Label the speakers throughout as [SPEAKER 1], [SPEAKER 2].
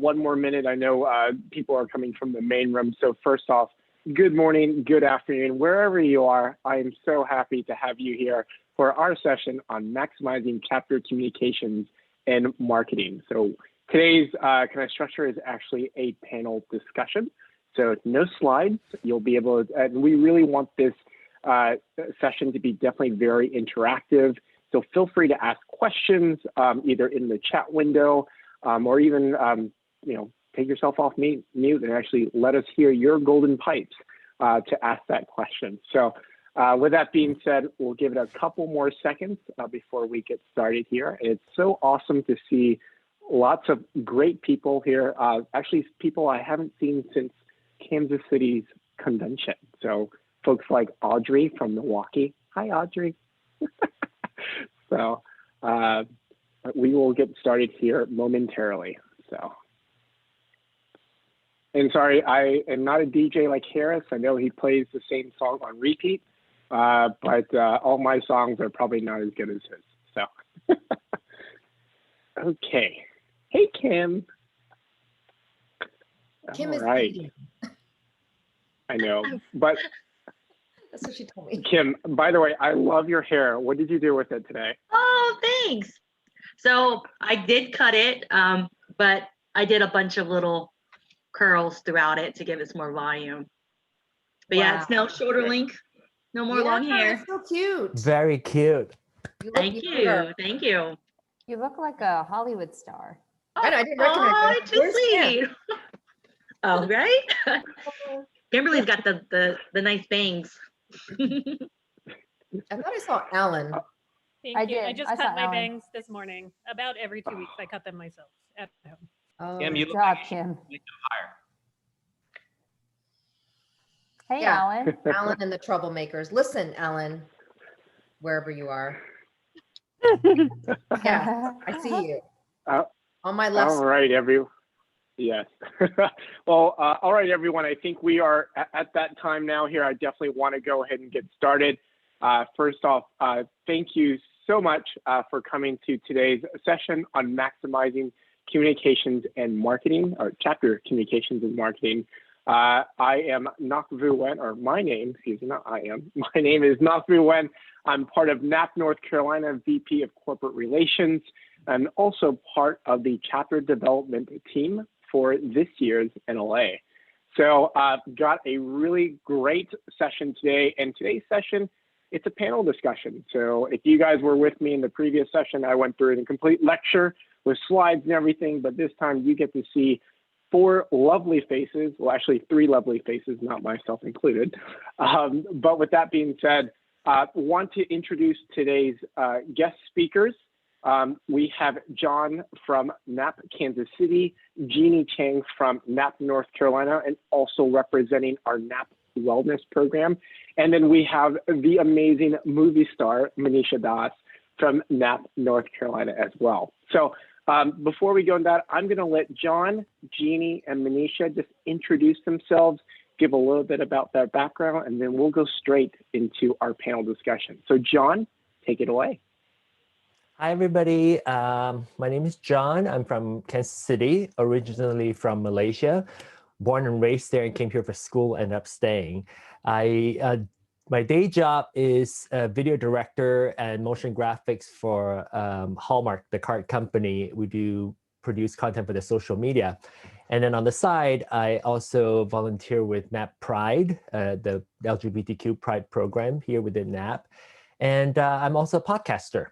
[SPEAKER 1] one more minute. I know people are coming from the main room. So first off, good morning, good afternoon, wherever you are. I am so happy to have you here for our session on maximizing chapter communications and marketing. So today's kind of structure is actually a panel discussion. So no slides. You'll be able to, and we really want this session to be definitely very interactive. So feel free to ask questions either in the chat window or even, take yourself off mute and actually let us hear your golden pipes to ask that question. So with that being said, we'll give it a couple more seconds before we get started here. It's so awesome to see lots of great people here. Actually, people I haven't seen since Kansas City's convention. So folks like Audrey from Milwaukee. Hi, Audrey. So we will get started here momentarily. So, and sorry, I am not a DJ like Harris. I know he plays the same song on repeat, but all my songs are probably not as good as his. So, okay. Hey, Kim.
[SPEAKER 2] Kim
[SPEAKER 1] all
[SPEAKER 2] is
[SPEAKER 1] right.
[SPEAKER 2] eating.
[SPEAKER 1] I know, but
[SPEAKER 2] that's what she told me.
[SPEAKER 1] Kim, by the way, I love your hair. What did you do with it today?
[SPEAKER 3] Oh, thanks. So I did cut it, but I did a bunch of little curls throughout it to give it some more volume. But
[SPEAKER 2] Wow.
[SPEAKER 3] yeah, it's now shorter length, no more long hair.
[SPEAKER 2] It's so cute.
[SPEAKER 4] Very cute.
[SPEAKER 3] Thank you. Thank you.
[SPEAKER 5] You look like a Hollywood star.
[SPEAKER 2] I know, I didn't recognize you.
[SPEAKER 3] Too sweet. Oh, right? Kimberly's got the nice bangs.
[SPEAKER 2] I thought I saw Alan.
[SPEAKER 6] Thank you.
[SPEAKER 5] did.
[SPEAKER 6] I just
[SPEAKER 5] I
[SPEAKER 6] cut
[SPEAKER 5] saw
[SPEAKER 6] my
[SPEAKER 5] Alan.
[SPEAKER 6] bangs this morning. About every 2 weeks, I cut them myself at home.
[SPEAKER 2] Oh.
[SPEAKER 7] Kim, you look
[SPEAKER 5] Good job,
[SPEAKER 7] like
[SPEAKER 5] Kim.
[SPEAKER 7] higher.
[SPEAKER 5] Hey,
[SPEAKER 2] Yeah.
[SPEAKER 5] Alan.
[SPEAKER 2] Alan and the troublemakers. Listen, Alan, wherever you are. Yeah, I see you. On my left.
[SPEAKER 1] All right, everyone. Yes. Well, all right, everyone. I think we are at that time now here. I definitely want to go ahead and get started. First off, thank you so much for coming to today's session on maximizing communications and marketing, or chapter communications and marketing. I am Ngoc Vu Nguyen, or my name, excuse me, not I am. My name is Ngoc Vu Nguyen. I'm part of NAP North Carolina, VP of Corporate Relations, and also part of the chapter development team for this year's NLA. So got a really great session today, and today's session, it's a panel discussion. So if you guys were with me in the previous session, I went through it in complete lecture with slides and everything, but this time you get to see 4 lovely faces, well, actually 3 lovely faces, not myself included. But with that being said, want to introduce today's guest speakers. We have John from NAP Kansas City, Jeannie Chang from NAP North Carolina, and also representing our NAP Wellness program. And then we have the amazing movie star, Manisha Das from NAP North Carolina as well. So before we go into that, I'm going to let John, Jeannie, and Manisha just introduce themselves, give a little bit about their background, and then we'll go straight into our panel discussion. So John, take it away.
[SPEAKER 4] Hi, everybody. My name is John. I'm from Kansas City, originally from Malaysia. Born and raised there and came here for school, ended up staying. My day job is a video director and motion graphics for Hallmark, the card company. We do produce content for the social media. And then on the side, I also volunteer with NAP Pride, the LGBTQ Pride program here within NAP. And I'm also a podcaster.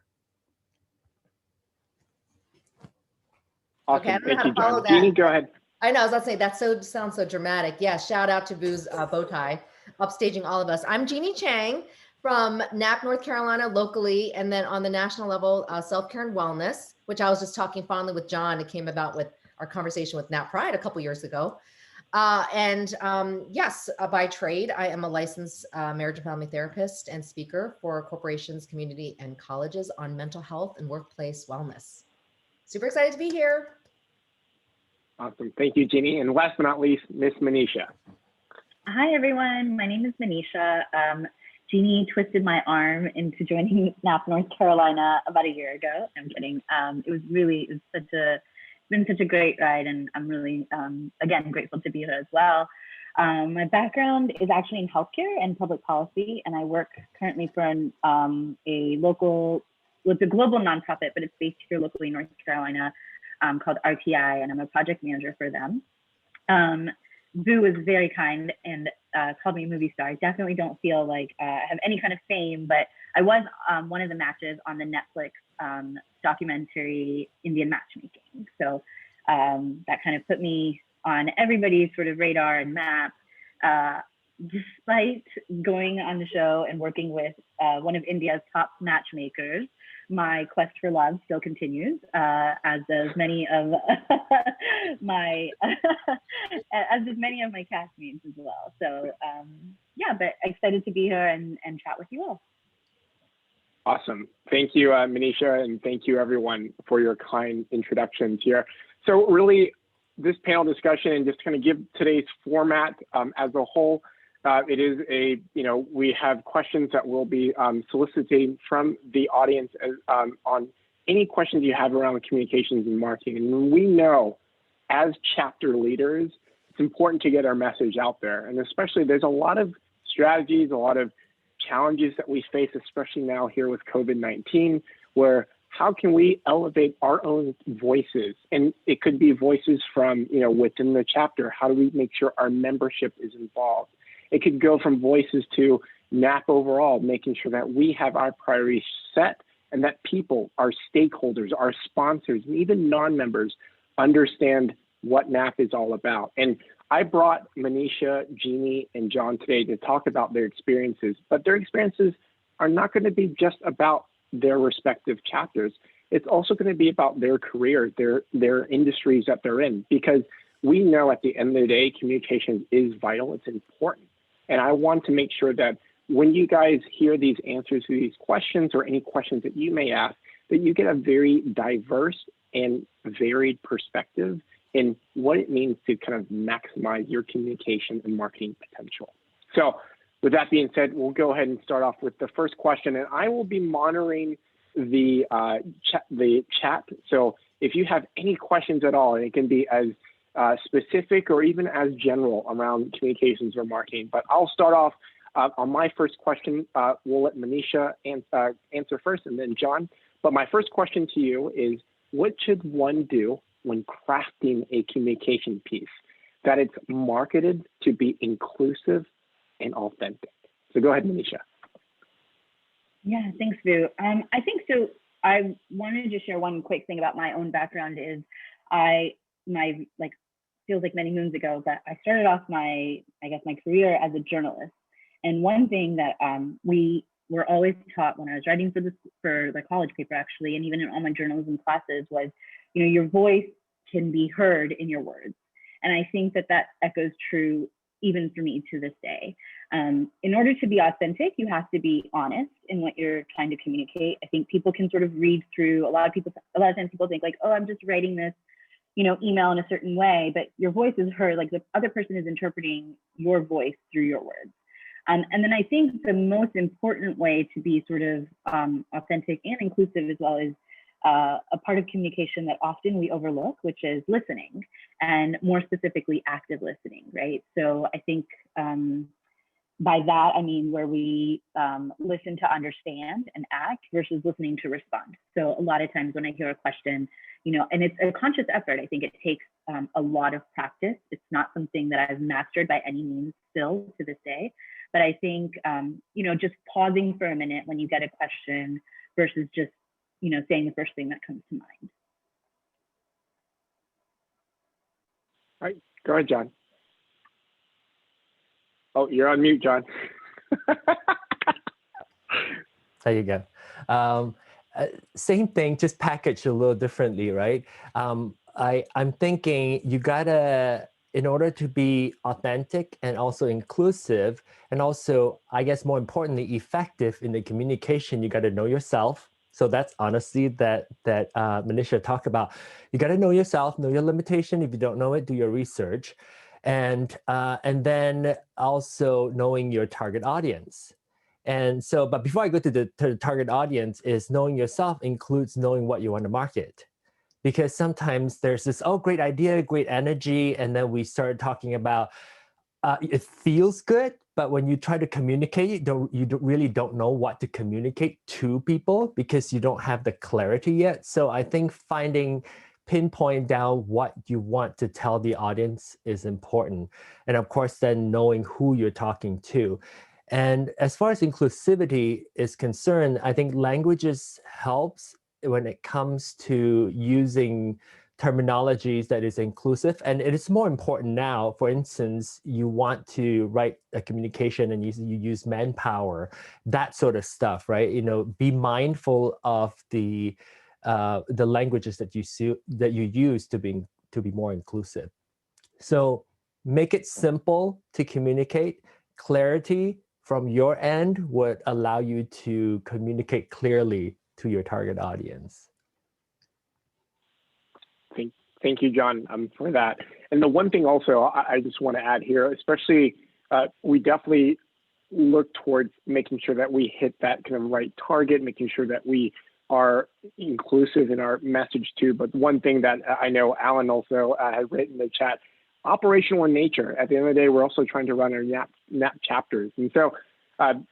[SPEAKER 1] Awesome.
[SPEAKER 2] Okay, I don't know
[SPEAKER 1] Thank
[SPEAKER 2] how
[SPEAKER 1] you,
[SPEAKER 2] to follow
[SPEAKER 1] John.
[SPEAKER 2] that.
[SPEAKER 1] Jeannie, go ahead.
[SPEAKER 2] I know, I was about to say, that sounds so dramatic. Yeah, shout out to Vu's bow tie, upstaging all of us. I'm Jeannie Chang from NAP North Carolina locally, and then on the national level, self-care and wellness, which I was just talking fondly with John. It came about with our conversation with NAP Pride a couple years ago. Yes, by trade, I am a licensed marriage and family therapist and speaker for corporations, community, and colleges on mental health and workplace wellness. Super excited to be here.
[SPEAKER 1] Awesome. Thank you, Jeannie. And last but not least, Miss Manisha.
[SPEAKER 8] Hi, everyone. My name is Manisha. Jeannie twisted my arm into joining NAP North Carolina about a year ago. I'm kidding. It was such a been such a great ride, and I'm really, again, grateful to be here as well. My background is actually in healthcare and public policy, and I work currently for a local, well, it's a global nonprofit, but it's based here locally in North Carolina, called RTI, and I'm a project manager for them. Boo was very kind and called me a movie star. I definitely don't feel like I have any kind of fame, but I was one of the matches on the Netflix documentary Indian Matchmaking. So that kind of put me on everybody's sort of radar and map. Despite going on the show and working with one of India's top matchmakers, my quest for love still continues, as does many of my castmates as well. So yeah, but excited to be here and chat with you all.
[SPEAKER 1] Awesome. Thank you, Manisha, and thank you everyone for your kind introductions here. So really, this panel discussion, and just kind of give today's format as a whole, it is we have questions that we'll be soliciting from the audience on any questions you have around communications and marketing. And we know as chapter leaders, it's important to get our message out there. And especially there's a lot of strategies, a lot of challenges that we face, especially now here with COVID-19, where how can we elevate our own voices? And it could be voices from, within the chapter. How do we make sure our membership is involved? It could go from voices to NAP overall, making sure that we have our priorities set and that people, our stakeholders, our sponsors, and even non-members understand what NAP is all about. And I brought Manisha, Jeannie, and John today to talk about their experiences, but their experiences are not going to be just about their respective chapters. It's also going to be about their career, their industries that they're in, because we know at the end of the day, communication is vital, it's important. And I want to make sure that when you guys hear these answers to these questions or any questions that you may ask, that you get a very diverse and varied perspective in what it means to kind of maximize your communication and marketing potential. So with that being said, we'll go ahead and start off with the first question, and I will be monitoring the chat. So if you have any questions at all, and it can be as specific or even as general around communications or marketing, but I'll start off on my first question. We'll let Manisha answer first, and then John. But my first question to you is, what should one do when crafting a communication piece that it's marketed to be inclusive and authentic? So go ahead, Manisha.
[SPEAKER 8] Yeah, thanks, Boo. I think so. I wanted to share one quick thing about my own background. Is feels like many moons ago, but I started off my career as a journalist. And one thing that we were always taught when I was writing for the college paper, actually, and even in all my journalism classes, was, your voice can be heard in your words. And I think that echoes true even for me to this day. In order to be authentic, you have to be honest in what you're trying to communicate. I think people can sort of read through, a lot of times people think like, oh, I'm just writing this, email in a certain way, but your voice is heard, like the other person is interpreting your voice through your words. And then I think the most important way to be sort of authentic and inclusive as well is a part of communication that often we overlook, which is listening, and more specifically, active listening, right? So I think by that, I mean where we listen to understand and act versus listening to respond. So a lot of times when I hear a question, and it's a conscious effort, I think it takes a lot of practice. It's not something that I've mastered by any means still to this day. But I think, just pausing for a minute when you get a question versus just, saying the first thing that comes to mind.
[SPEAKER 1] All right, go ahead, John. Oh, you're on mute, John.
[SPEAKER 4] There you go. Same thing, just packaged a little differently, right? I'm thinking you gotta, in order to be authentic and also inclusive, and also, I guess more importantly, effective in the communication, you gotta know yourself. So that's honesty that Manisha talked about. You gotta know yourself, know your limitation. If you don't know it, do your research. And then also knowing your target audience. And so, but before I go to the target audience, is knowing yourself includes knowing what you want to market. because sometimes there's this, oh, great idea, great energy. And then we started talking about it feels good, but when you try to communicate, really don't know what to communicate to people because you don't have the clarity yet. So I think pinpoint down what you want to tell the audience is important. And of course, then knowing who you're talking to. And as far as inclusivity is concerned, I think languages helps when it comes to using terminologies that is inclusive, and it is more important now. For instance, you want to write a communication and you use manpower, that sort of stuff, right? You know, be mindful of the languages that you use to be more inclusive. So make it simple to communicate. Clarity from your end would allow you to communicate clearly to your target audience.
[SPEAKER 1] Thank you, John, for that. And the one thing also I just want to add here, especially we definitely look towards making sure that we hit that kind of right target, making sure that we are inclusive in our message too. But one thing that I know Alan also had written in the chat, operational in nature. At the end of the day, we're also trying to run our NAP chapters. And so,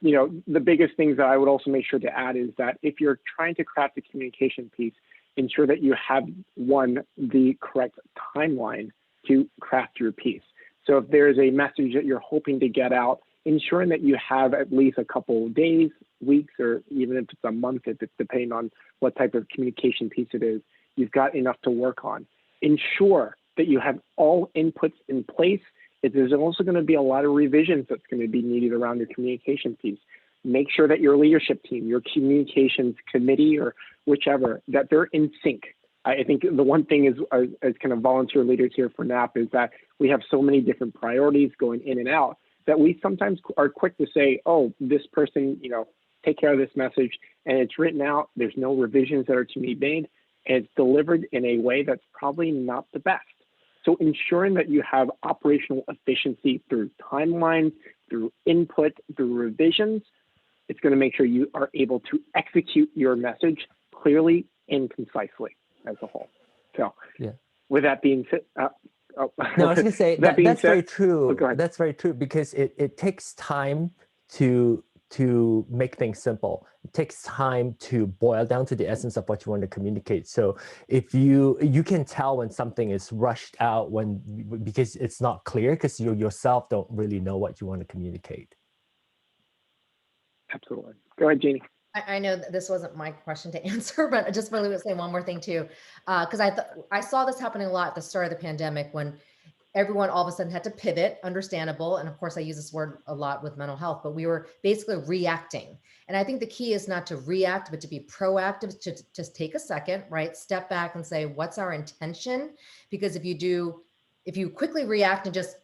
[SPEAKER 1] you know, the biggest things that I would also make sure to add is that if you're trying to craft a communication piece, ensure that you have, the correct timeline to craft your piece. So if there's a message that you're hoping to get out, ensuring that you have at least a couple of days, weeks, or even if it's a month, if it's depending on what type of communication piece it is, you've got enough to work on. Ensure that you have all inputs in place. There's also going to be a lot of revisions that's going to be needed around your communication piece. Make sure that your leadership team, your communications committee, or whichever, that they're in sync. I think the one thing is, as kind of volunteer leaders here for NAP, is that we have so many different priorities going in and out that we sometimes are quick to say, oh, this person, you know, take care of this message, and it's written out. There's no revisions that are to be made, and it's delivered in a way that's probably not the best. So ensuring that you have operational efficiency through timelines, through input, through revisions, it's going to make sure you are able to execute your message clearly and concisely as a whole. So, yeah. With that being said,
[SPEAKER 4] no, I was going to say that's very true.
[SPEAKER 1] Oh,
[SPEAKER 4] that's very true because it takes time to make things simple. It takes time to boil down to the essence of what you want to communicate. So if you can tell when something is rushed out because it's not clear, because you yourself don't really know what you want to communicate.
[SPEAKER 1] Absolutely. Go ahead, Jeannie.
[SPEAKER 2] I know that this wasn't my question to answer, but I just really would say one more thing too, because I saw this happening a lot at the start of the pandemic when everyone all of a sudden had to pivot, understandable. And of course, I use this word a lot with mental health, but we were basically reacting. And I think the key is not to react, but to be proactive, to just take a second, right? Step back and say, what's our intention? Because if you quickly react and just,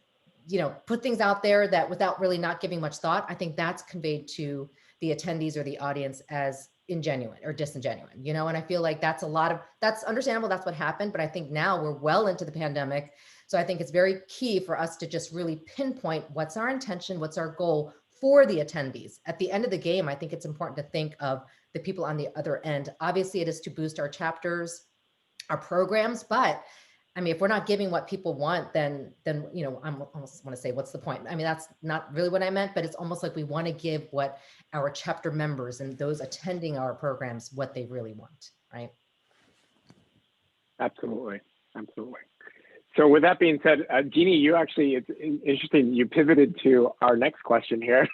[SPEAKER 2] you know, put things out there that without really not giving much thought, I think that's conveyed to the attendees or the audience as ingenuine or disingenuine, you know? And I feel like that's understandable. That's what happened. But I think now we're well into the pandemic. So I think it's very key for us to just really pinpoint what's our intention, what's our goal for the attendees. At the end of the game, I think it's important to think of the people on the other end. Obviously, it is to boost our chapters, our programs, but I mean, if we're not giving what people want, then you know, I almost want to say, what's the point? I mean, that's not really what I meant, but it's almost like we want to give what our chapter members and those attending our programs, what they really want, right?
[SPEAKER 1] Absolutely, absolutely. So with that being said, Jeannie, you actually, it's interesting, you pivoted to our next question here.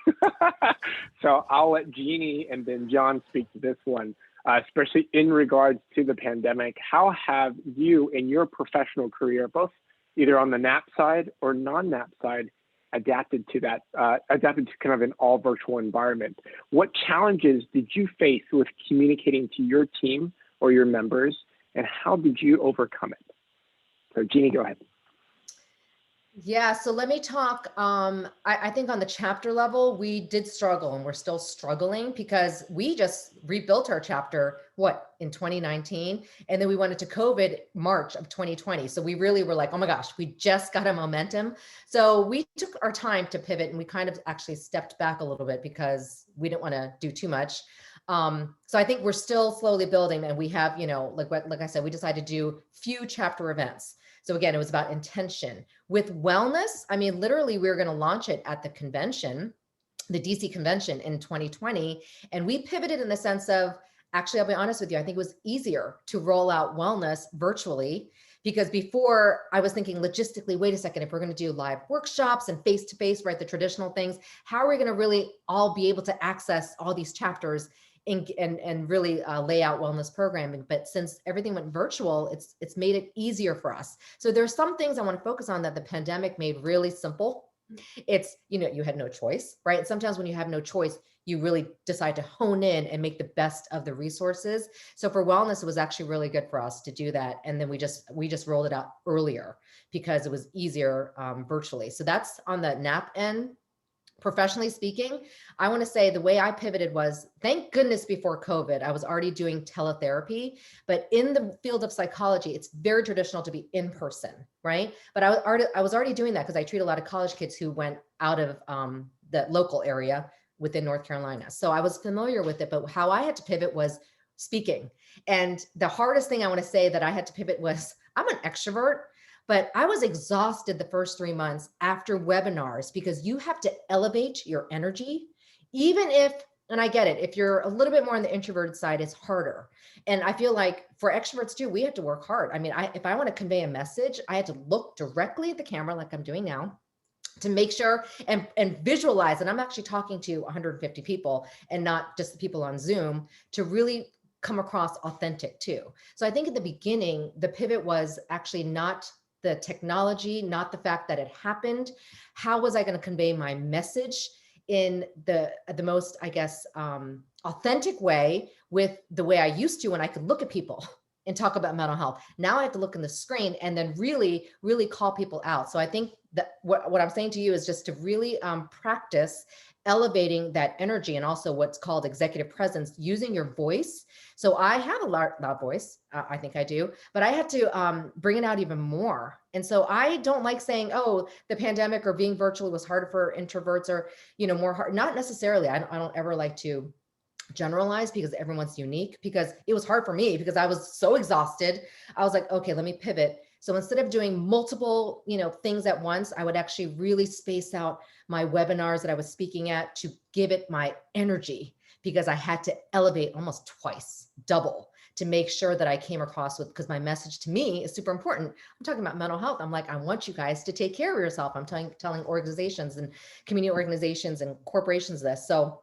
[SPEAKER 1] So I'll let Jeannie and then John speak to this one. Especially in regards to the pandemic. How have you in your professional career, both either on the NAP side or non-NAP side, adapted to kind of an all virtual environment? What challenges did you face with communicating to your team or your members, and how did you overcome it? So Jeannie, go ahead.
[SPEAKER 2] Yeah, so let me talk. I think on the chapter level, we did struggle and we're still struggling because we just rebuilt our chapter, in 2019? And then we went into COVID March of 2020. So we really were like, oh my gosh, we just got a momentum. So we took our time to pivot and we kind of actually stepped back a little bit because we didn't want to do too much. So I think we're still slowly building, and we have, like I said, we decided to do few chapter events. So again, it was about intention. With wellness, I mean, literally, we were going to launch it at the convention, the DC convention in 2020. And we pivoted in the sense of, actually, I'll be honest with you, I think it was easier to roll out wellness virtually, because before I was thinking logistically, wait a second, if we're going to do live workshops and face-to-face, right, the traditional things, how are we going to really all be able to access all these chapters and really lay out wellness programming? But since everything went virtual, it's made it easier for us. So there's some things I want to focus on that the pandemic made really simple. It's, you had no choice, right? And sometimes when you have no choice, you really decide to hone in and make the best of the resources. So for wellness, it was actually really good for us to do that. And then we just rolled it out earlier because it was easier virtually. So that's on the NAP end. Professionally speaking, I want to say the way I pivoted was, thank goodness before COVID, I was already doing teletherapy, but in the field of psychology, it's very traditional to be in person, right? But I was already doing that because I treat a lot of college kids who went out of the local area within North Carolina. So I was familiar with it, but how I had to pivot was speaking. And the hardest thing I want to say that I had to pivot was, I'm an extrovert, but I was exhausted the first 3 months after webinars, because you have to elevate your energy, even if, and I get it, if you're a little bit more on the introverted side, it's harder. And I feel like for extroverts too, we have to work hard. I mean, if I want to convey a message, I had to look directly at the camera like I'm doing now, to make sure and visualize. And I'm actually talking to 150 people and not just the people on Zoom, to really come across authentic too. So I think at the beginning, the pivot was actually not the technology, not the fact that it happened. How was I going to convey my message in the most, I guess, authentic way, with the way I used to when I could look at people and talk about mental health. Now I have to look in the screen and then really, really call people out. So I think that what I'm saying to you is just to really practice elevating that energy, and also what's called executive presence, using your voice. So I have a loud voice, I think I do, but I had to bring it out even more. And so I don't like saying, oh, the pandemic or being virtually was harder for introverts, or, more hard. Not necessarily. I don't ever like to generalize, because everyone's unique, because it was hard for me because I was so exhausted. I was like, okay, let me pivot. So instead of doing multiple, things at once, I would actually really space out my webinars that I was speaking at to give it my energy, because I had to elevate almost twice, double, to make sure that I came across with, because my message to me is super important. I'm talking about mental health. I'm like, I want you guys to take care of yourself. I'm telling organizations and community organizations and corporations this. So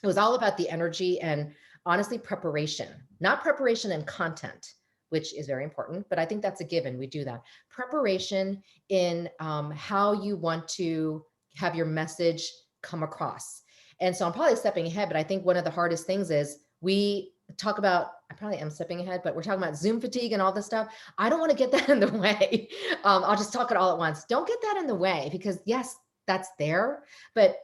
[SPEAKER 2] it was all about the energy and, honestly, preparation, not preparation and content, which is very important, but I think that's a given. We do that. Preparation in how you want to have your message come across. And so I'm probably stepping ahead, but I think one of the hardest things is we talk about, I probably am stepping ahead, but we're talking about Zoom fatigue and all this stuff. I don't want to get that in the way. I'll just talk it all at once. Don't get that in the way, because yes, that's there, but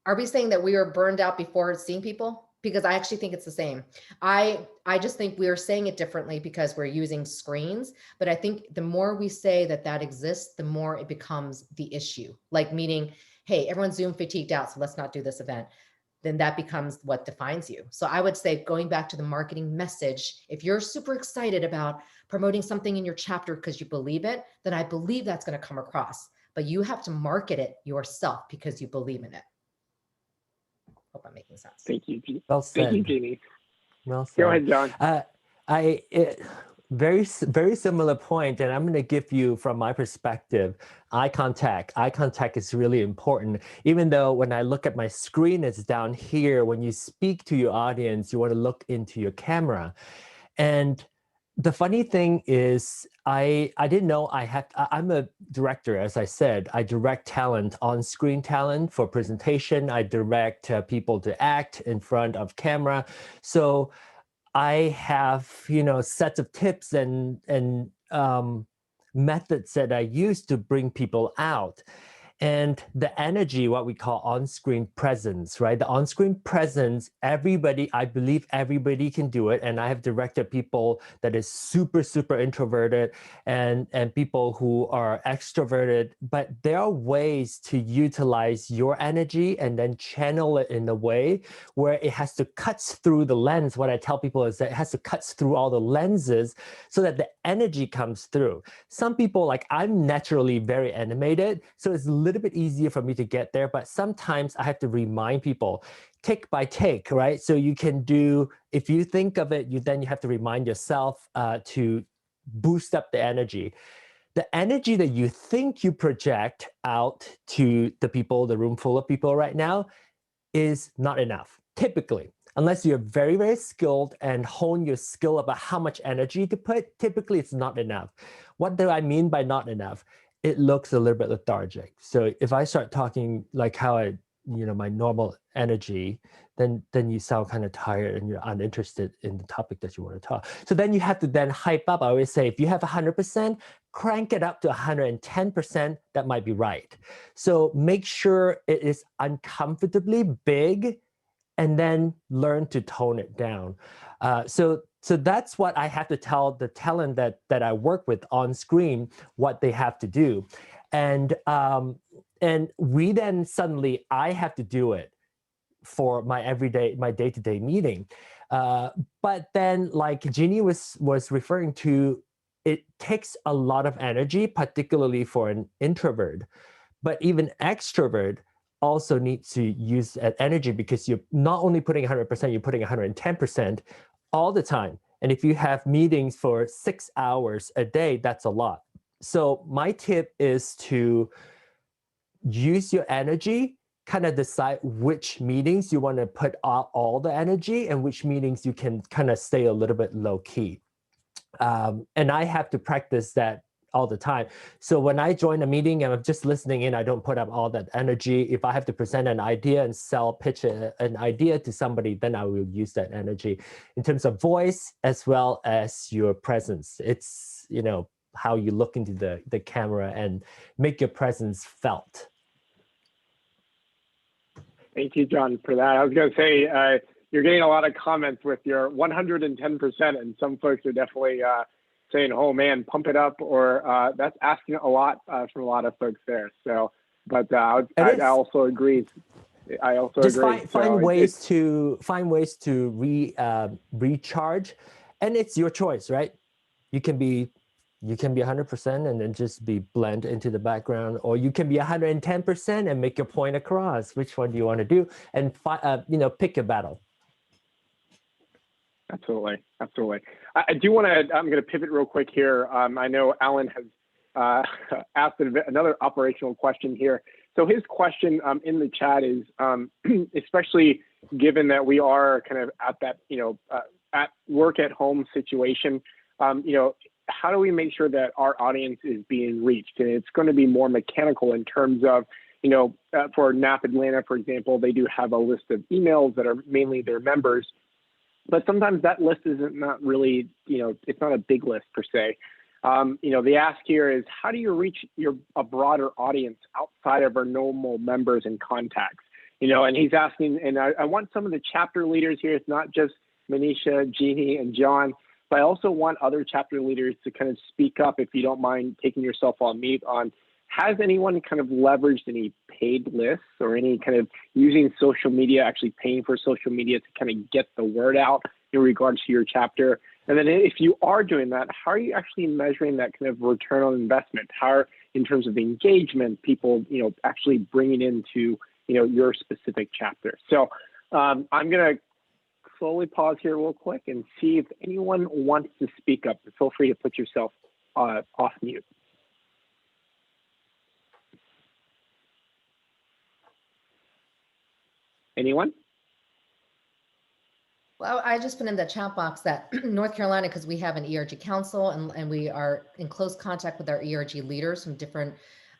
[SPEAKER 2] are we saying that we were burned out before seeing people? Because I actually think it's the same. I just think we are saying it differently because we're using screens. But I think the more we say that exists, the more it becomes the issue. Like, meaning, hey, everyone's Zoom fatigued out, so let's not do this event. Then that becomes what defines you. So I would say, going back to the marketing message, if you're super excited about promoting something in your chapter because you believe it, then I believe that's going to come across. But you have to market it yourself because you believe in it. Hope I'm making sense.
[SPEAKER 1] Thank you,
[SPEAKER 4] Well said.
[SPEAKER 1] Thank you, Jeannie.
[SPEAKER 4] Well said.
[SPEAKER 1] Go ahead, John.
[SPEAKER 4] Very similar point, and I'm going to give you, from my perspective, eye contact. Eye contact is really important. Even though when I look at my screen, it's down here. When you speak to your audience, you want to look into your camera. And the funny thing is, I didn't know I'm a director, as I said. I direct talent, on-screen talent for presentation. I direct people to act in front of camera. So I have, sets of tips and methods that I use to bring people out. And the energy, what we call on-screen presence, right? The on-screen presence, everybody, I believe everybody can do it. And I have directed people that is super, super introverted and people who are extroverted, but there are ways to utilize your energy and then channel it in a way where it has to cut through the lens. What I tell people is that it has to cut through all the lenses so that the energy comes through. Some people, like I'm naturally very animated, so it's a little bit easier for me to get there, but sometimes I have to remind people take by take, right? So you can do, if you think of it, then you have to remind yourself to boost up the energy. The energy that you think you project out to the people, the room full of people right now, is not enough, typically. Unless you're very, very skilled and hone your skill about how much energy to put, typically it's not enough. What do I mean by not enough? It looks a little bit lethargic. So if I start talking like how I, my normal energy, then you sound kind of tired and you're uninterested in the topic that you want to talk. So then you have to then hype up. I always say, if you have 100%, crank it up to 110%, that might be right. So make sure it is uncomfortably big and then learn to tone it down. So that's what I have to tell the talent that I work with on screen, what they have to do. And we then suddenly, I have to do it for my day-to-day meeting. But then like Jeannie was referring to, it takes a lot of energy, particularly for an introvert, but even extrovert also needs to use that energy because you're not only putting 100%, you're putting 110% all the time. And if you have meetings for 6 hours a day, that's a lot. So my tip is to use your energy, kind of decide which meetings you want to put out all the energy and which meetings you can kind of stay a little bit low key. And I have to practice that all the time. So when I join a meeting and I'm just listening in, I don't put up all that energy. If I have to present an idea and pitch an idea to somebody, then I will use that energy in terms of voice as well as your presence. It's, how you look into the camera and make your presence felt.
[SPEAKER 1] Thank you, John, for that. I was going to say, you're getting a lot of comments with your 110%, and some folks are definitely saying, oh man, pump it up, or that's asking a lot from a lot of folks there. So, but I also agree. I also
[SPEAKER 4] just
[SPEAKER 1] agree.
[SPEAKER 4] Find ways to recharge, and it's your choice, right? You can be 100% and then just be blend into the background, or you can be 110% and make your point across. Which one do you want to do? And pick a battle.
[SPEAKER 1] Absolutely. I do want to, I'm going to pivot real quick here. I know Alan has asked another operational question here. So his question in the chat is, especially given that we are kind of at that, at work at home situation, how do we make sure that our audience is being reached? And it's going to be more mechanical in terms of, for NAP Atlanta, for example, they do have a list of emails that are mainly their members. But sometimes that list not really, it's not a big list per se. The ask here is, how do you reach a broader audience outside of our normal members and contacts? And he's asking, and I want some of the chapter leaders here. It's not just Manisha, Jeannie, and John, but I also want other chapter leaders to kind of speak up, if you don't mind taking yourself on mute, on has anyone kind of leveraged any paid lists or any kind of using social media, actually paying for social media to kind of get the word out in regards to your chapter? And then if you are doing that, how are you actually measuring that kind of return on investment? How, in terms of engagement, people, actually bringing into, your specific chapter? So I'm going to slowly pause here real quick and see if anyone wants to speak up. Feel free to put yourself off mute. Anyone?
[SPEAKER 2] Well, I just put in the chat box that North Carolina, because we have an ERG council and we are in close contact with our ERG leaders from different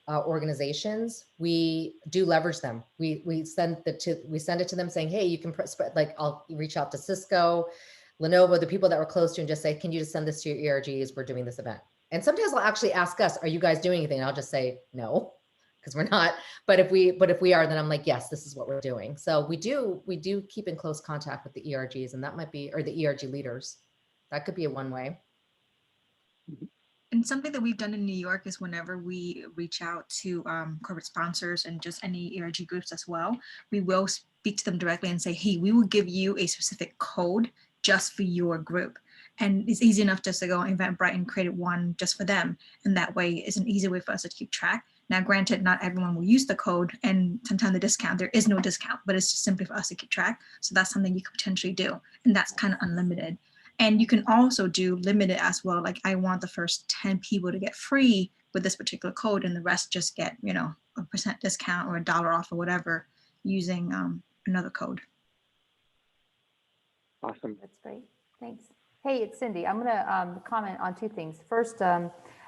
[SPEAKER 2] organizations, we do leverage them. We send it to them saying, hey, you can spread, like I'll reach out to Cisco, Lenovo, the people that we're close to, and just say, can you just send this to your ERGs? We're doing this event. And sometimes they'll actually ask us, are you guys doing anything? And I'll just say no, because we're not. But if we are, then I'm like, yes, this is what we're doing. So we do keep in close contact with the ERGs, and that might be, or the ERG leaders. That could be a one way.
[SPEAKER 7] And something that we've done in New York is whenever we reach out to corporate sponsors and just any ERG groups as well, we will speak to them directly and say, hey, we will give you a specific code just for your group. And it's easy enough just to go on Eventbrite and create one just for them. And that way it's an easy way for us to keep track. Now, granted, not everyone will use the code, and sometimes the discount, there is no discount, but it's just simply for us to keep track. So that's something you could potentially do. And that's kind of unlimited. And you can also do limited as well. Like, I want the first 10 people to get free with this particular code, and the rest just get, you know, a % discount or $1 off or whatever using another code.
[SPEAKER 1] Awesome.
[SPEAKER 5] That's great. Thanks. Hey, it's Cindy. I'm going to comment on two things. First,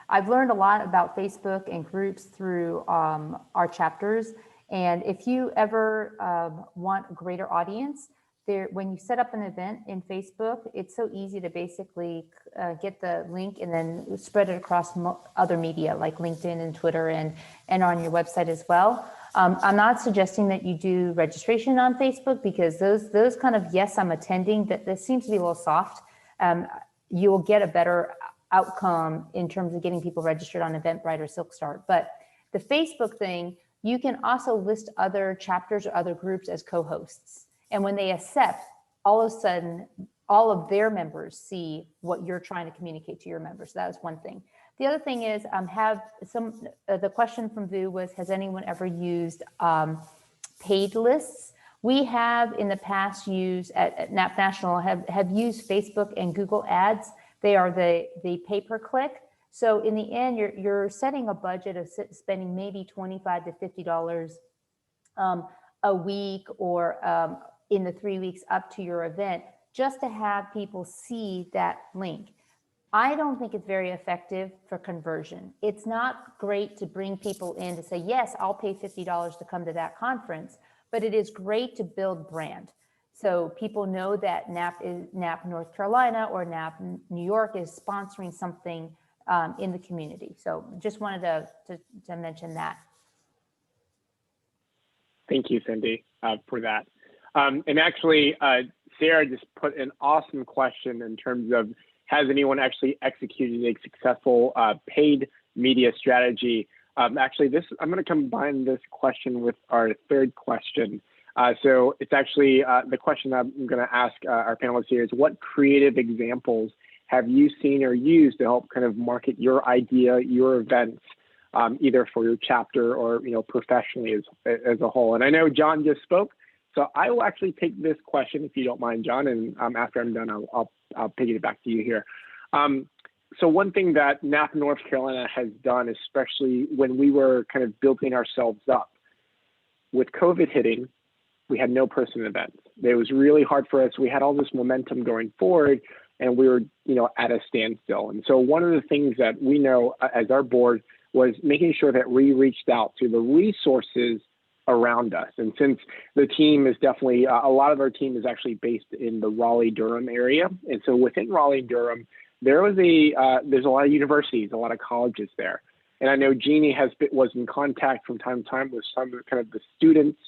[SPEAKER 5] I've learned a lot about Facebook and groups through our chapters. And if you ever want a greater audience, when you set up an event in Facebook, it's so easy to basically get the link and then spread it across other media like LinkedIn and Twitter and on your website as well. I'm not suggesting that you do registration on Facebook, because those kind of, yes, I'm attending, that seems to be a little soft. You will get a better outcome in terms of getting people registered on Eventbrite or Silkstart. But the Facebook thing, you can also list other chapters or other groups as co-hosts. And when they accept, all of a sudden, all of their members see what you're trying to communicate to your members. So that was one thing. The other thing is, the question from Vu was, has anyone ever used paid lists? We have in the past used at NAP National have used Facebook and Google Ads. They are the pay-per-click. So in the end, you're setting a budget of spending maybe $25 to $50 a week or in the 3 weeks up to your event, just to have people see that link. I don't think it's very effective for conversion. It's not great to bring people in to say, yes, I'll pay $50 to come to that conference, but it is great to build brand. So people know that NAP North Carolina or NAP New York is sponsoring something in the community. So just wanted to mention that.
[SPEAKER 1] Thank you, Cindy, for that. And actually, Sarah just put an awesome question in terms of, has anyone actually executed a successful paid media strategy? Actually, I'm going to combine this question with our third question. So it's actually the question I'm going to ask our panelists here is, what creative examples have you seen or used to help kind of market your idea, your events, either for your chapter or, you know, professionally as a whole? And I know John just spoke, so I will actually take this question, if you don't mind, John, and after I'm done, I'll piggy it back to you here. So one thing that NAP North Carolina has done, especially when we were kind of building ourselves up, with COVID hitting, we had no person events. It was really hard for us. We had all this momentum going forward, and we were, you know, at a standstill. And so one of the things that we know as our board was making sure that we reached out to the resources around us. And since the team is definitely, a lot of our team is actually based in the Raleigh-Durham area. And so within Raleigh-Durham, there's a lot of universities, a lot of colleges there. And I know Jeannie was in contact from time to time with some of kind of the students,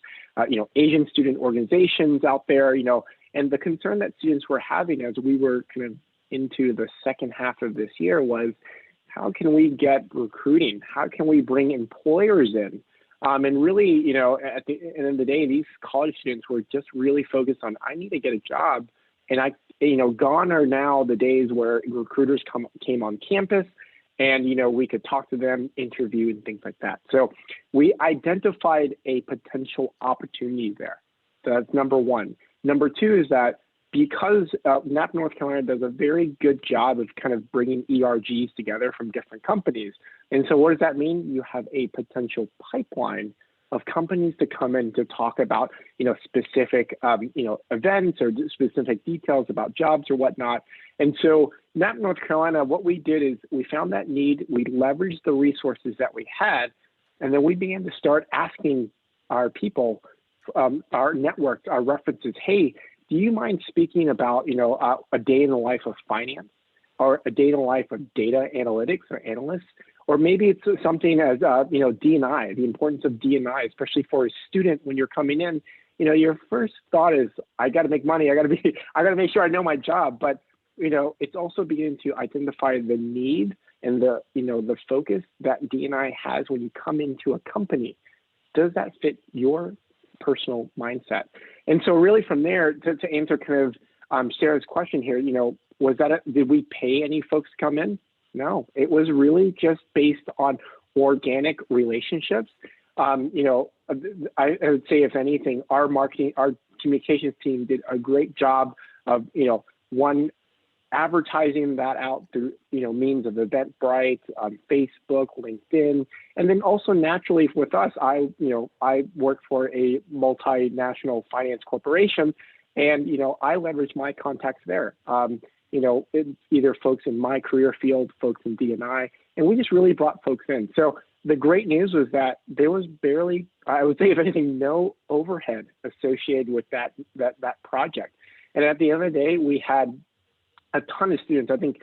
[SPEAKER 1] you know, Asian student organizations out there, you know, and the concern that students were having as we were kind of into the second half of this year was, how can we get recruiting? How can we bring employers in? And really, you know, at the end of the day, these college students were just really focused on, I need to get a job. And gone are now the days where recruiters came on campus and, you know, we could talk to them, interview and things like that. So we identified a potential opportunity there. So that's number one. Number two is that because NAP North Carolina does a very good job of kind of bringing ERGs together from different companies. And so what does that mean? You have a potential pipeline of companies to come in to talk about, you know, specific, events or specific details about jobs or whatnot. And so NAP North Carolina, what we did is we found that need, we leveraged the resources that we had, and then we began to start asking our people, our networks, our references, hey, do you mind speaking about, you know, a day in the life of finance, or a day in the life of data analytics or analysts, or maybe it's something as, D&I, the importance of D&I, especially for a student when you're coming in. Your first thought is, I got to make money. I got to make sure I know my job. But, it's also beginning to identify the need and the focus that D&I has when you come into a company. Does that fit your personal mindset? And so really from there, to answer kind of Sarah's question here, did we pay any folks to come in? No, it was really just based on organic relationships. I would say, if anything, our communications team did a great job of, one, advertising that out through, means of Eventbrite, Facebook, LinkedIn, and then also naturally with us, I work for a multinational finance corporation, and, I leverage my contacts there. It's either folks in my career field, folks in D&I, and we just really brought folks in. So the great news was that there was barely, I would say, if anything, no overhead associated with that project. And at the end of the day, we had a ton of students. I think,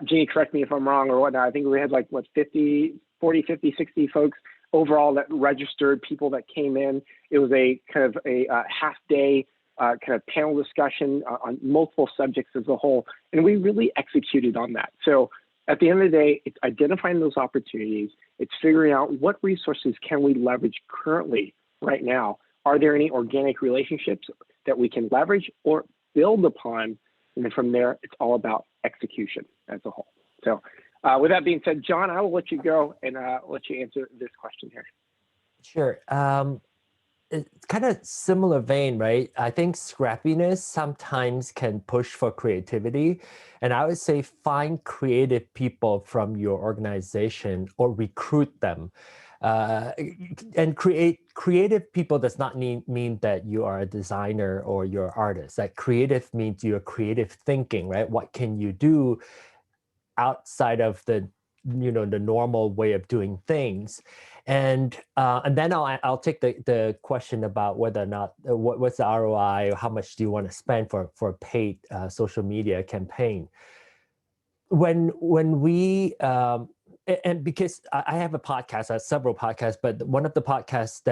[SPEAKER 1] Jeannie, correct me if I'm wrong or whatnot, I think we had 40, 50, 60 folks overall that registered, people that came in. It was a kind of a half day kind of panel discussion on multiple subjects as a whole. And we really executed on that. So at the end of the day, it's identifying those opportunities. It's figuring out what resources can we leverage currently right now. Are there any organic relationships that we can leverage or build upon? And then from there, it's all about execution as a whole. So with that being said, John, I will let you go and let you answer this question here.
[SPEAKER 4] Sure. It's kind of similar vein, right? I think scrappiness sometimes can push for creativity. And I would say find creative people from your organization or recruit them. And creative people does not mean that you are a designer or you're an artist. Like creative means you're creative thinking, right? What can you do outside of the normal way of doing things? And then I'll take the question about whether or not what's the ROI or how much do you want to spend for a paid social media campaign. When we and because I have a podcast, I have several podcasts, but one of the podcasts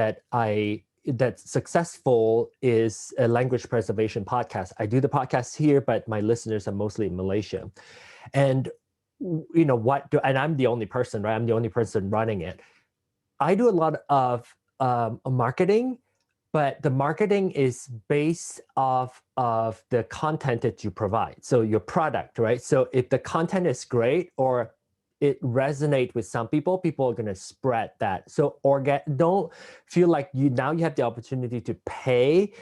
[SPEAKER 4] that's successful is a language preservation podcast. I do the podcast here, but my listeners are mostly in Malaysia. And and I'm the only person, right? I'm the only person running it. I do a lot of marketing, but the marketing is based off of the content that you provide. So your product, right? So if the content is great or it resonates with some people, people are going to spread that. So don't feel like you have the opportunity to pay.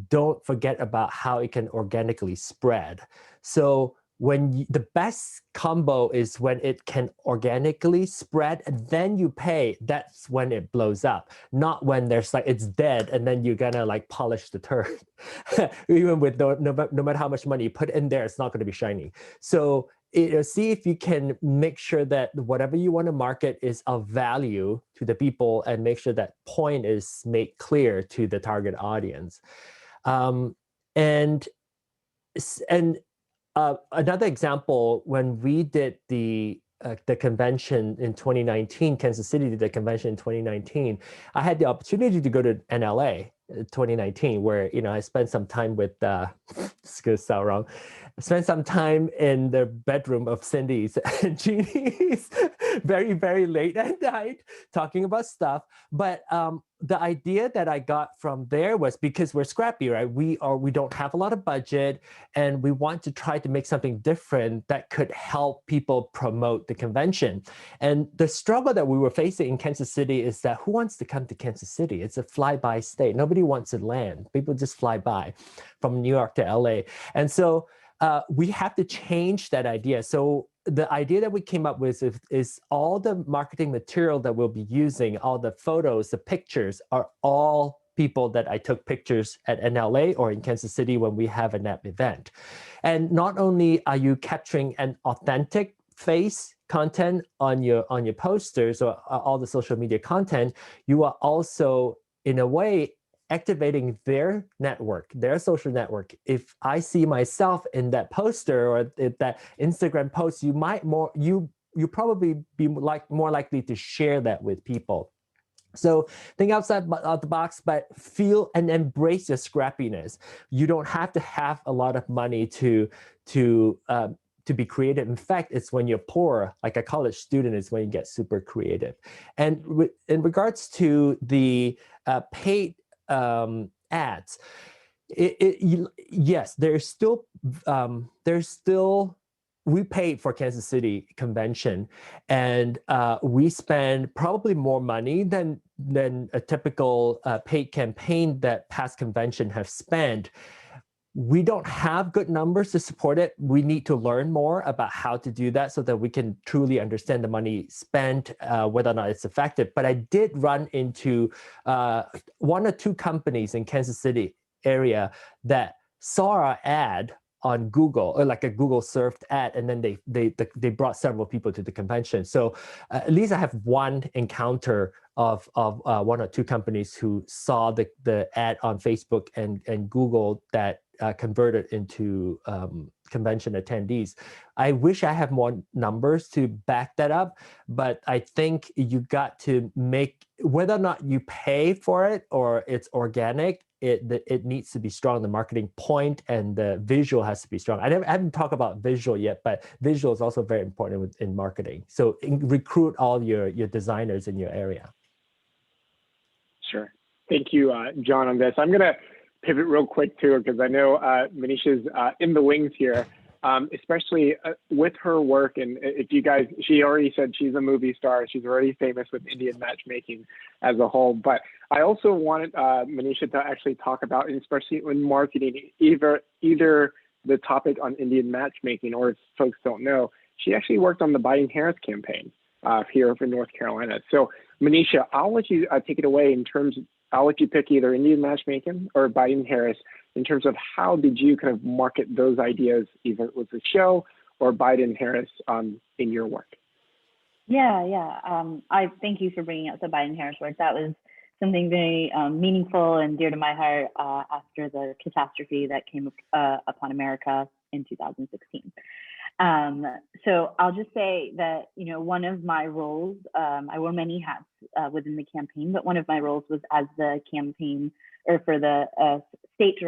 [SPEAKER 4] Don't forget about how it can organically spread. So the best combo is when it can organically spread and then you pay. That's when it blows up, not when there's it's dead and then you're gonna polish the turd. Even with no matter how much money you put in there, it's not going to be shiny. So see if you can make sure that whatever you want to market is of value to the people and make sure that point is made clear to the target audience. Another example, when we did the convention in 2019, Kansas City did the convention in 2019, I had the opportunity to go to NLA 2019, where I spent some time with it's gonna sound wrong. I spent some time in the bedroom of Cindy's and Jeannie's very, very late at night talking about stuff. But the idea that I got from there was because we're scrappy, right? We don't have a lot of budget and we want to try to make something different that could help people promote the convention. And the struggle that we were facing in Kansas City is that who wants to come to Kansas City? It's a fly-by state. Nobody wants to land. People just fly by from New York to LA. And so we have to change that idea. So the idea that we came up with is all the marketing material that we'll be using, all the photos, the pictures are all people that I took pictures at NLA or in Kansas City when we have a NAP event. And not only are you capturing an authentic face content on your posters or all the social media content, you are also in a way activating their network, their social network. If I see myself in that poster or that Instagram post, you you probably be more likely to share that with people. So think outside of the box, but feel and embrace your scrappiness. You don't have to have a lot of money to be creative. In fact, it's when you're poor, like a college student, is when you get super creative. And in regards to the paid ads, yes, there's still we paid for Kansas City convention, and we spend probably more money than a typical paid campaign that past convention have spent. We don't have good numbers to support it. We need to learn more about how to do that so that we can truly understand the money spent, whether or not it's effective. But I did run into 1 or 2 companies in Kansas City area that saw our ad on Google, or like a Google served ad, and then they brought several people to the convention. So at least I have one encounter of 1 or 2 companies who saw the ad on Facebook and Google that converted into convention attendees. I wish I had more numbers to back that up, but I think you got to make, whether or not you pay for it or it's organic, it needs to be strong, the marketing point, and the visual has to be strong. I haven't talked about visual yet, but visual is also very important in marketing. So recruit all your designers in your area.
[SPEAKER 1] Sure. Thank you, John, on this. I'm going to pivot real quick too, because I know Manisha's in the wings here, especially with her work. And if you guys, she already said she's a movie star. She's already famous with Indian matchmaking as a whole. But I also wanted Manisha to actually talk about, especially in marketing, either the topic on Indian matchmaking, or if folks don't know, she actually worked on the Biden-Harris campaign here for North Carolina. So Manisha, I'll let you take it away in terms of, I'll let you pick either Indian matchmaking or Biden-Harris in terms of how did you kind of market those ideas, either with the show or Biden-Harris in your work?
[SPEAKER 8] Yeah. I thank you for bringing up the Biden-Harris work. That was something very meaningful and dear to my heart after the catastrophe that came upon America in 2016. So I'll just say that, one of my roles, I wore many hats within the campaign, but one of my roles was as the campaign, or for the state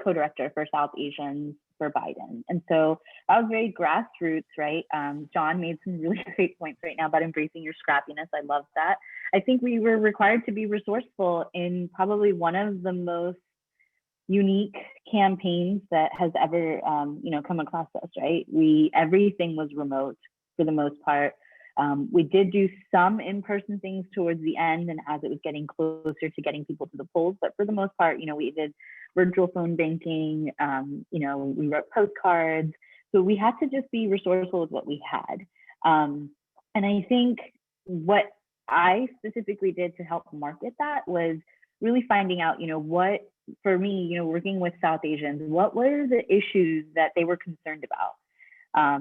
[SPEAKER 8] co-director for South Asians for Biden. And so I was very grassroots, right? John made some really great points right now about embracing your scrappiness. I love that. I think we were required to be resourceful in probably one of the most unique campaigns that has ever, come across us, right? Everything was remote for the most part. We did do some in-person things towards the end and as it was getting closer to getting people to the polls, but for the most part, we did virtual phone banking, we wrote postcards. So we had to just be resourceful with what we had. And I think what I specifically did to help market that was really finding out, what, for me, working with South Asians, what were the issues that they were concerned about? I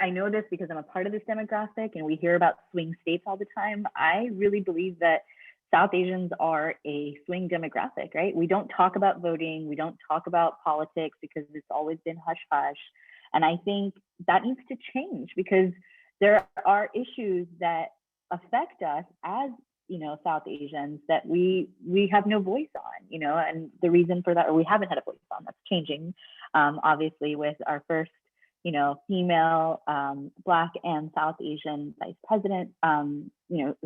[SPEAKER 8] know this because I'm a part of this demographic and we hear about swing states all the time. I really believe that South Asians are a swing demographic, right? We don't talk about voting. We don't talk about politics because it's always been hush hush. And I think that needs to change because there are issues that affect us as South Asians that we have no voice on, and the reason for that, or we haven't had a voice on, that's changing, obviously, with our first, female Black and South Asian vice president,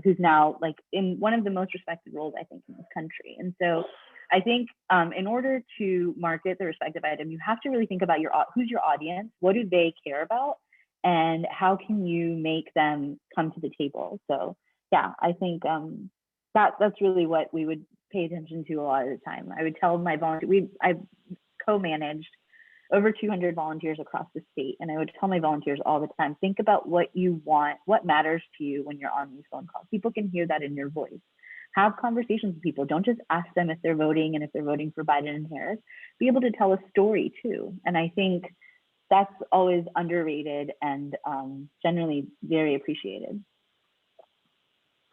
[SPEAKER 8] who's now like in one of the most respected roles, I think, in this country. And so I think in order to market the respective item, you have to really think about who's your audience, what do they care about, and how can you make them come to the table? So yeah, I think that's really what we would pay attention to a lot of the time. I would tell my volunteers, I co-managed over 200 volunteers across the state, and I would tell my volunteers all the time, think about what you want, what matters to you when you're on these phone calls. People can hear that in your voice. Have conversations with people. Don't just ask them if they're voting and if they're voting for Biden and Harris. Be able to tell a story too. And I think that's always underrated and generally very appreciated.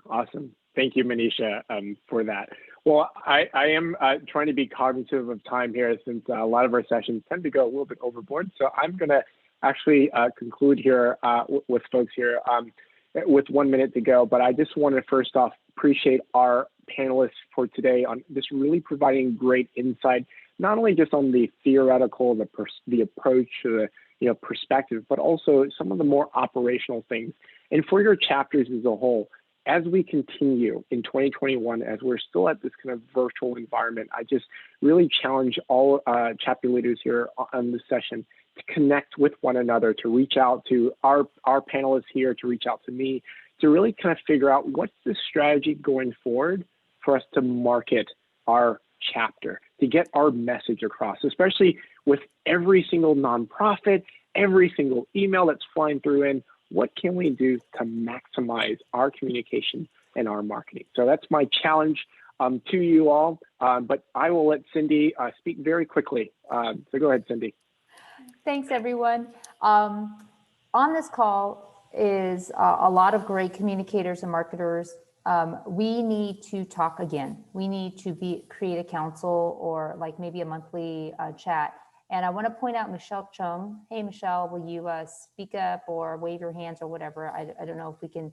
[SPEAKER 1] Awesome. Thank you, Manisha, for that. Well, I am trying to be cognizant of time here since a lot of our sessions tend to go a little bit overboard. So I'm going to actually conclude here with folks here with 1 minute to go, but I just want to first off appreciate our panelists for today on just really providing great insight, not only just on the theoretical, the approach, the perspective, but also some of the more operational things. And for your chapters as a whole, as we continue in 2021, as we're still at this kind of virtual environment, I just really challenge all chapter leaders here on this session to connect with one another, to reach out to our panelists here, to reach out to me, to really kind of figure out what's the strategy going forward for us to market our chapter, to get our message across, especially with every single nonprofit, every single email that's flying through in. What can we do to maximize our communication and our marketing? So that's my challenge to you all, but I will let Cindy speak very quickly. So go ahead, Cindy.
[SPEAKER 5] Thanks, everyone. On this call is a lot of great communicators and marketers. We need to talk again. We need to create a council or like maybe a monthly chat. And I want to point out Michelle Chung. Hey, Michelle, will you speak up or wave your hands or whatever? I don't know if we can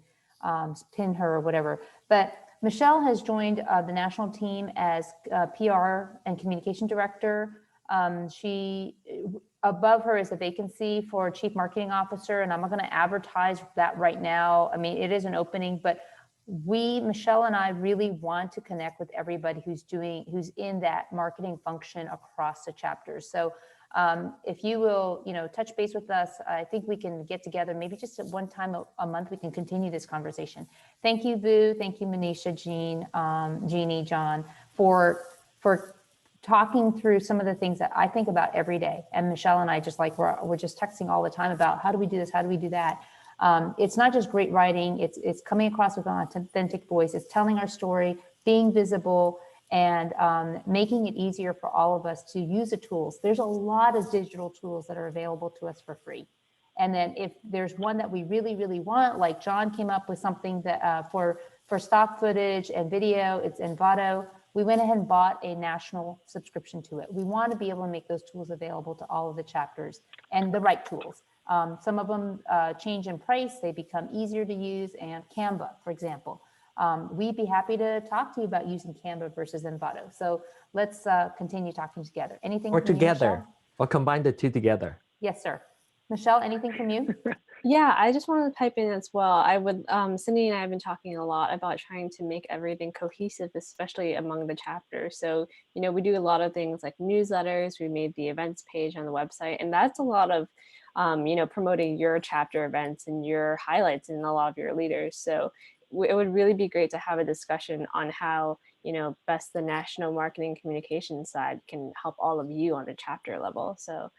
[SPEAKER 5] pin her or whatever. But Michelle has joined the national team as PR and communication director. Above her is a vacancy for chief marketing officer, and I'm not going to advertise that right now. I mean, it is an opening, but Michelle and I really want to connect with everybody who's in that marketing function across the chapters. So if you will, touch base with us, I think we can get together, maybe just at one time a month, we can continue this conversation. Thank you, Vu. Thank you, Manisha, Jeannie, John, for talking through some of the things that I think about every day. And Michelle and I we're just texting all the time about how do we do this? How do we do that? It's not just great writing, it's coming across with an authentic voice, it's telling our story, being visible, and making it easier for all of us to use the tools. There's a lot of digital tools that are available to us for free. And then if there's one that we really, really want, like John came up with something that for stock footage and video, it's Envato. We went ahead and bought a national subscription to it. We want to be able to make those tools available to all of the chapters, and the right tools. Some of them change in price, they become easier to use, and Canva, for example. We'd be happy to talk to you about using Canva versus Envato. So let's continue talking together. Anything
[SPEAKER 4] Or
[SPEAKER 5] from you,
[SPEAKER 4] together,
[SPEAKER 5] Michelle?
[SPEAKER 4] or combine the two together.
[SPEAKER 5] Yes, sir. Michelle, anything from you?
[SPEAKER 9] Yeah, I just wanted to pipe in as well. I would, Cindy and I have been talking a lot about trying to make everything cohesive, especially among the chapters. So, we do a lot of things like newsletters, we made the events page on the website, and that's a lot of, promoting your chapter events and your highlights and a lot of your leaders. So it would really be great to have a discussion on how, best the national marketing communication side can help all of you on the chapter level. So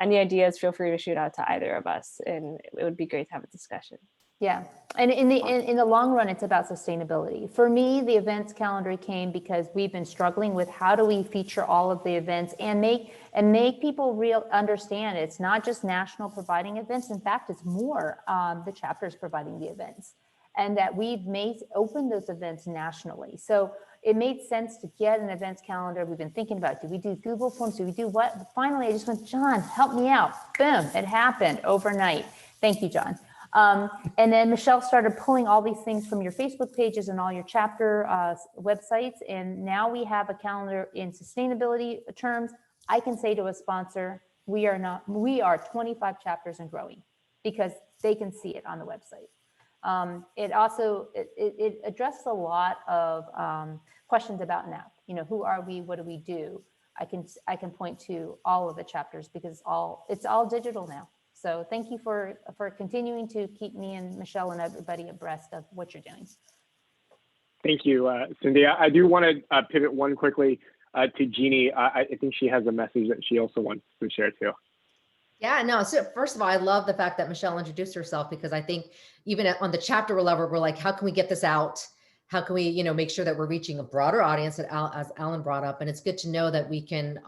[SPEAKER 9] any ideas, feel free to shoot out to either of us, and it would be great to have a discussion.
[SPEAKER 5] Yeah, and in the long run, it's about sustainability. For me, the events calendar came because we've been struggling with how do we feature all of the events and make people understand it's not just national providing events. In fact, it's more the chapters providing the events, and that we've opened those events nationally. So it made sense to get an events calendar. We've been thinking about, do we do Google Forms? Do we do what? But finally, I just went, John, help me out. Boom, it happened overnight. Thank you, John. And then Michelle started pulling all these things from your Facebook pages and all your chapter websites. And now we have a calendar in sustainability terms. I can say to a sponsor, we are 25 chapters and growing, because they can see it on the website. It also, it addresses a lot of questions about NAP. Who are we? What do we do? I can point to all of the chapters because it's all digital now. So thank you for continuing to keep me and Michelle and everybody abreast of what you're doing.
[SPEAKER 1] Thank you, Cindy. I do want to pivot one quickly to Jeannie. I think she has a message that she also wants to share too.
[SPEAKER 2] Yeah, no. So first of all, I love the fact that Michelle introduced herself, because I think even on the chapter level, we're like, how can we get this out? How can we, make sure that we're reaching a broader audience, as Alan brought up? And it's good to know that we can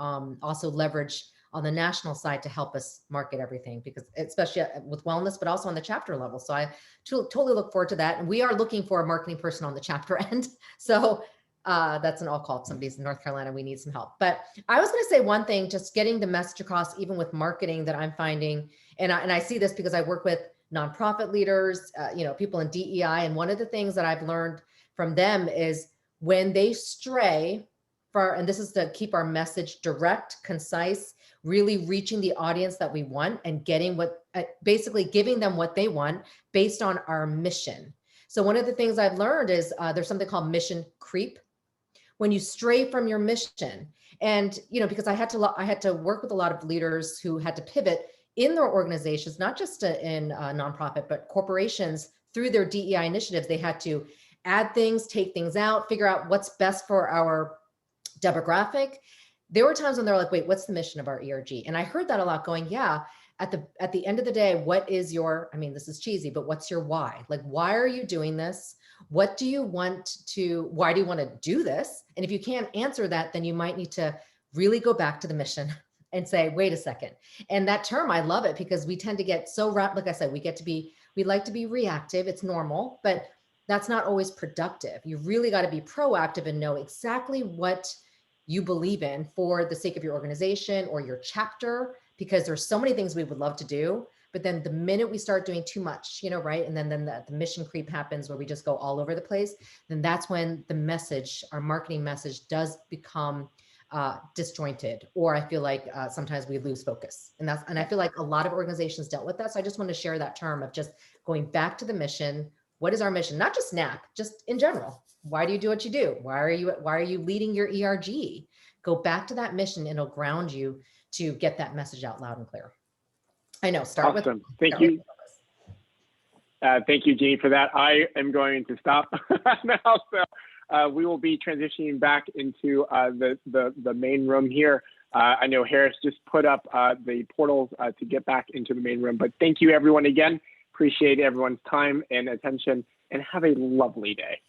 [SPEAKER 2] also leverage on the national side to help us market everything, because especially with wellness, but also on the chapter level. So I totally look forward to that. And we are looking for a marketing person on the chapter end. So That's an all call. If somebody's in North Carolina, we need some help. But I was going to say one thing, just getting the message across, even with marketing, that I'm finding, and I see this because I work with nonprofit leaders, people in DEI. And one of the things that I've learned from them is when they stray and this is to keep our message direct, concise, really reaching the audience that we want and getting basically giving them what they want based on our mission. So one of the things I've learned is there's something called mission creep. When you stray from your mission, and because I had to work with a lot of leaders who had to pivot in their organizations, not just in nonprofit, but corporations through their DEI initiatives. They had to add things, take things out, figure out what's best for our demographic. There were times when they're like, wait, what's the mission of our ERG? And I heard that a lot going, yeah, at the end of the day, what is this is cheesy, but what's your why? Like, why are you doing this? Why do you want to do this? And if you can't answer that, then you might need to really go back to the mission and say, wait a second. And that term, I love it because we tend to get so wrapped, like I said, we like to be reactive. It's normal, but that's not always productive. You really got to be proactive and know exactly what you believe in for the sake of your organization or your chapter, because there's so many things we would love to do. But then the minute we start doing too much, right? And then the mission creep happens where we just go all over the place. Then that's when the message, our marketing message, does become disjointed, or I feel like sometimes we lose focus. And I feel like a lot of organizations dealt with that. So I just want to share that term of just going back to the mission. What is our mission? Not just NAP, just in general. Why do you do what you do? Why are you leading your ERG? Go back to that mission, and it'll ground you to get that message out loud and clear. I know.
[SPEAKER 1] Awesome. Thank you. Thank you, Jeannie, for that. I am going to stop now. So we will be transitioning back into the main room here. I know Harris just put up the portals to get back into the main room, but thank you everyone again. Appreciate everyone's time and attention, and have a lovely day.